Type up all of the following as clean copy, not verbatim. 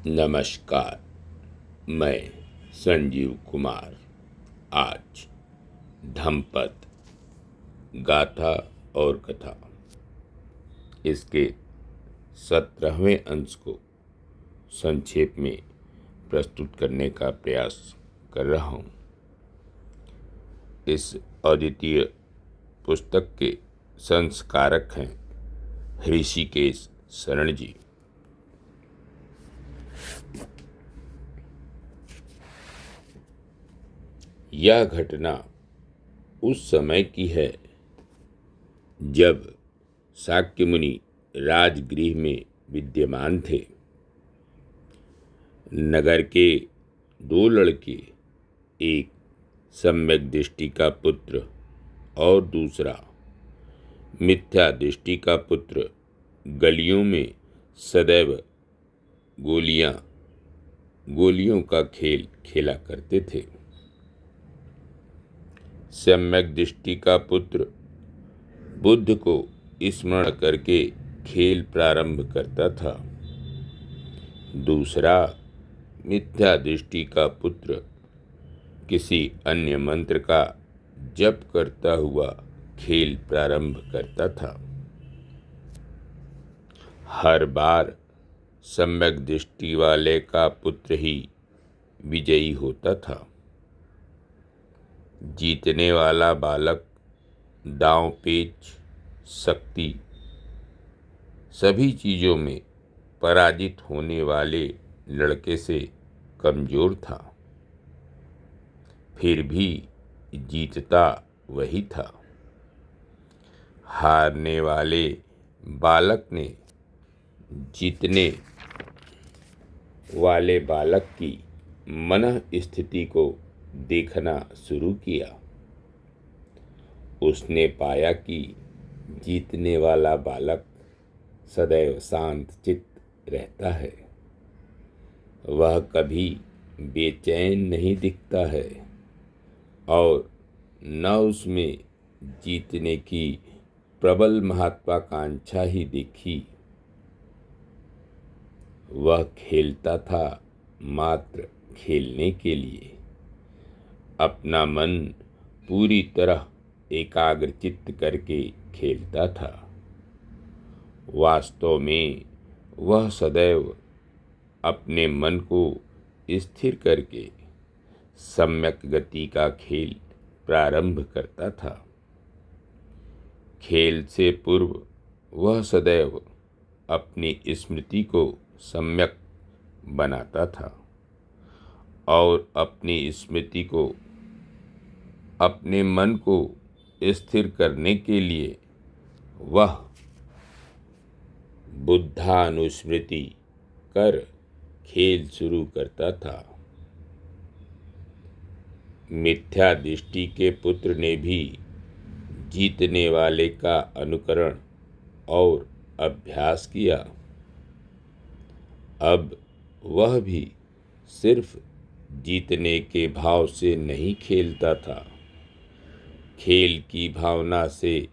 नमस्कार। मैं संजीव कुमार आज धम्मपद गाथा और कथा इसके 17वें अंश को संक्षेप में प्रस्तुत करने का प्रयास कर रहा हूँ। इस अद्वितीय पुस्तक के संस्कारक हैं ऋषिकेश शरण जी। यह घटना उस समय की है जब शाक्य मुनि राजगृह में विद्यमान थे। नगर के दो लड़के, एक सम्यक दृष्टि का पुत्र और दूसरा मिथ्या दृष्टि का पुत्र, गलियों में सदैव गोलियों का खेल खेला करते थे। सम्यक दृष्टि का पुत्र बुद्ध को स्मरण करके खेल प्रारंभ करता था। दूसरा मिथ्या दृष्टि का पुत्र किसी अन्य मंत्र का जप करता हुआ खेल प्रारंभ करता था। हर बार सम्यक दृष्टि वाले का पुत्र ही विजयी होता था। जीतने वाला बालक दांव पेच, शक्ति, सभी चीजों में पराजित होने वाले लड़के से कमजोर था। फिर भी जीतता वही था। हारने वाले बालक ने जीतने वाले बालक की मन स्थिति को देखना शुरू किया। उसने पाया कि जीतने वाला बालक सदैव शांत चित्त रहता है। वह कभी बेचैन नहीं दिखता है और न उसमें जीतने की प्रबल महत्वाकांक्षा ही दिखी। वह खेलता था मात्र खेलने के लिए। अपना मन पूरी तरह एकाग्रचित्त करके खेलता था। वास्तव में वह सदैव अपने मन को स्थिर करके सम्यक गति का खेल प्रारंभ करता था। खेल से पूर्व वह सदैव अपनी स्मृति को सम्यक बनाता था और अपनी स्मृति को, अपने मन को स्थिर करने के लिए वह बुद्धानुस्मृति कर खेल शुरू करता था। मिथ्या दृष्टि के पुत्र ने भी जीतने वाले का अनुकरण और अभ्यास किया। अब वह भी सिर्फ जीतने के भाव से नहीं खेलता था, खेल की भावना से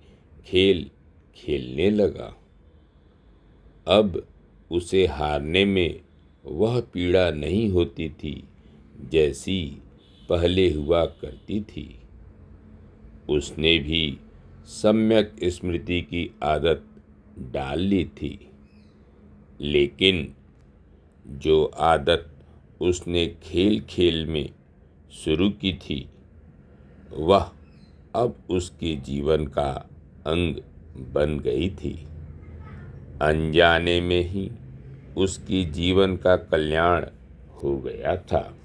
खेल खेलने लगा। अब उसे हारने में वह पीड़ा नहीं होती थी जैसी पहले हुआ करती थी। उसने भी सम्यक स्मृति की आदत डाल ली थी, लेकिन जो आदत उसने खेल खेल में शुरू की थी वह अब उसके जीवन का अंग बन गई थी। अनजाने में ही उसकी जीवन का कल्याण हो गया था।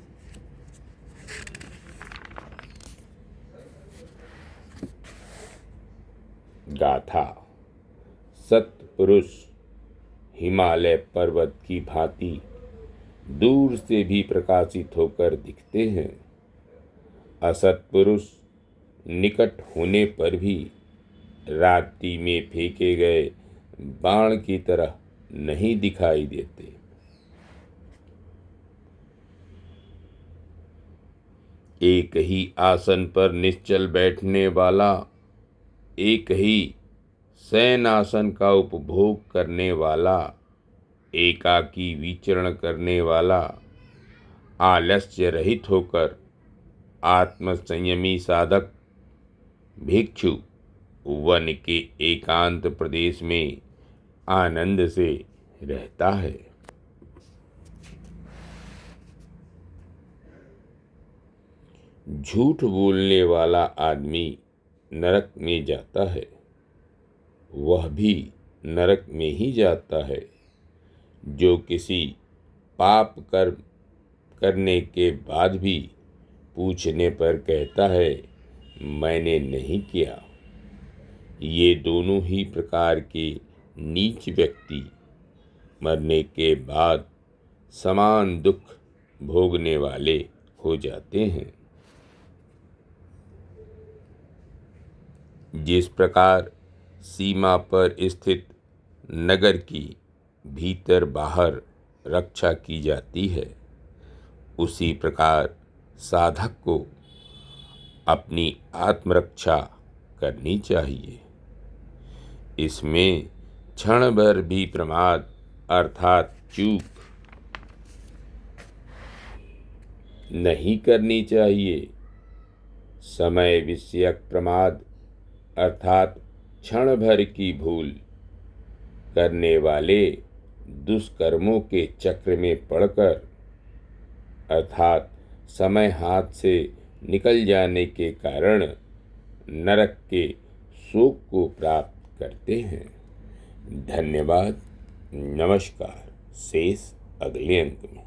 गाथा। सत्पुरुष हिमालय पर्वत की भांति दूर से भी प्रकाशित होकर दिखते हैं। असत्पुरुष निकट होने पर भी रात्रि में फेंके गए बाण की तरह नहीं दिखाई देते। एक ही आसन पर निश्चल बैठने वाला, एक ही शयन आसन का उपभोग करने वाला, एकाकी विचरण करने वाला, आलस्य रहित होकर आत्मसंयमी साधक भिक्षु वन के एकांत प्रदेश में आनंद से रहता है। झूठ बोलने वाला आदमी नरक में जाता है, वह भी नरक में ही जाता है। जो किसी पाप कर्म करने के बाद भी पूछने पर कहता है मैंने नहीं किया, ये दोनों ही प्रकार के नीच व्यक्ति मरने के बाद समान दुख भोगने वाले हो जाते हैं। जिस प्रकार सीमा पर स्थित नगर की भीतर बाहर रक्षा की जाती है, उसी प्रकार साधक को अपनी आत्मरक्षा करनी चाहिए। इसमें क्षण भर भी प्रमाद अर्थात चूक नहीं करनी चाहिए। समय विषयक प्रमाद अर्थात क्षण भर की भूल करने वाले दुष्कर्मों के चक्र में पड़कर अर्थात समय हाथ से निकल जाने के कारण नरक के शोक को प्राप्त करते हैं। धन्यवाद। नमस्कार। शेष अगले अंक में।